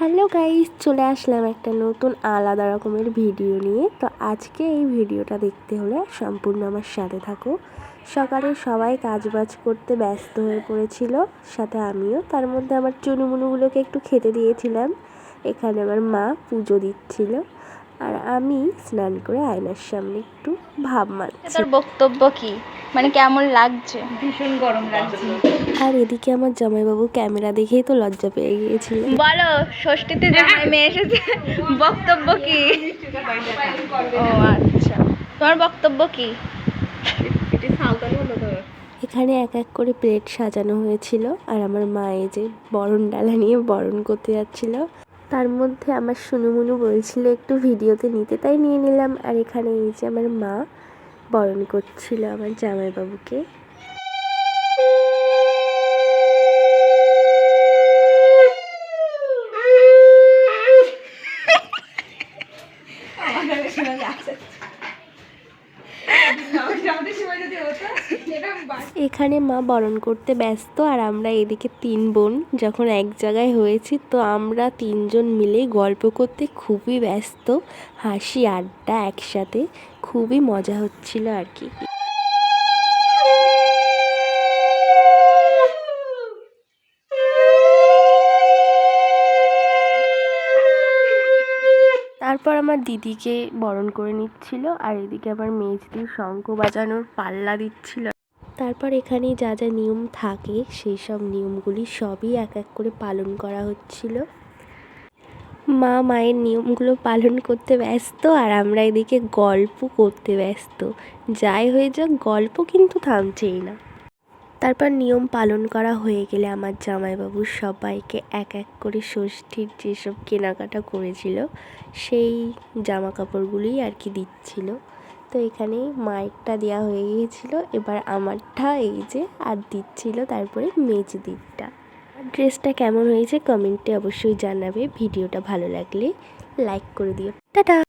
Hello guys, চলে আসলাম একটা নতুন আলাদা রকমের ভিডিও নিয়ে। তো আজকে এই ভিডিওটা দেখতে হলে সম্পূর্ণ আমার সাথে থাকো। সকালে সবাই কাজবাজ করতে ব্যস্ত হয়ে পড়েছিল, সাথে আমিও। তার মধ্যে আমার চুনুমুনুগুলোকে একটু খেতে দিয়েছিলাম। এখানে আমার মা পুজো দিচ্ছিল আর আমি স্নান করে আয়নার সামনে একটু ভাব মারছি। তোর বক্তব্য কি, মানে কেমন লাগছে? ভীষণ গরম লাগছে। আর এদিকে আমার জামাইবাবু ক্যামেরা দেখেই তো লজ্জা পেয়ে গিয়েছিল। বলো, ষষ্ঠীতে জামাই মেয়ে এসেছে, বক্তব্য কি? ও আচ্ছা, তোমার বক্তব্য কি? এখানে এক এক করে প্লেট সাজানো হয়েছিল আর আমার মা এই যে বরণ ডালা নিয়ে বরণ করতে যাচ্ছিল। তার মধ্যে আমার সুনুমুনু বলছিল একটু ভিডিওতে নিতে, তাই নিয়ে নিলাম। আর এখানে এই যে আমার মা বরণ করছিল আমার জামাইবাবুকে। এখানে মা বরণ করতে ব্যস্ত আর আমরা এদিকে 3 বোন যখন এক জায়গায় হয়েছি, তো আমরা 3 জন মিলে গল্প করতে খুবই ব্যস্ত। হাসি আড্ডা একসাথে, খুবই মজা হচ্ছিল আর কি। তারপর আমার দিদিকে বরণ করে নিচ্ছিল আর এদিকে আমার মেজদির শঙ্খ বাজানোর পাল্লা দিচ্ছিল। তারপর এখানে যা যা নিয়ম থাকে সেই সব নিয়মগুলি সবই এক এক করে পালন করা হচ্ছিল। মা মায়ের নিয়মগুলো পালন করতে ব্যস্ত আর আমরা এদিকে গল্প করতে ব্যস্ত। যাই হয়ে যাক, গল্প কিন্তু থামছেই না। তারপর নিয়ম পালন করা হয়ে গেলে আমার জামাইবাবু সবাইকে এক এক করে ষষ্ঠীর যেসব কেনাকাটা করেছিল সেই জামা কাপড়গুলি আর কি দিচ্ছিল। তো এখানে মায়েরটা দেওয়া হয়ে গিয়েছিল, এবার আমারটা এই যে আর দিচ্ছিল, তারপরে মেজদিরটা। ড্রেসটা কেমন হয়েছে কমেন্টে অবশ্যই জানাবে। ভিডিওটা ভালো লাগলে লাইক করে দিও। টাটা।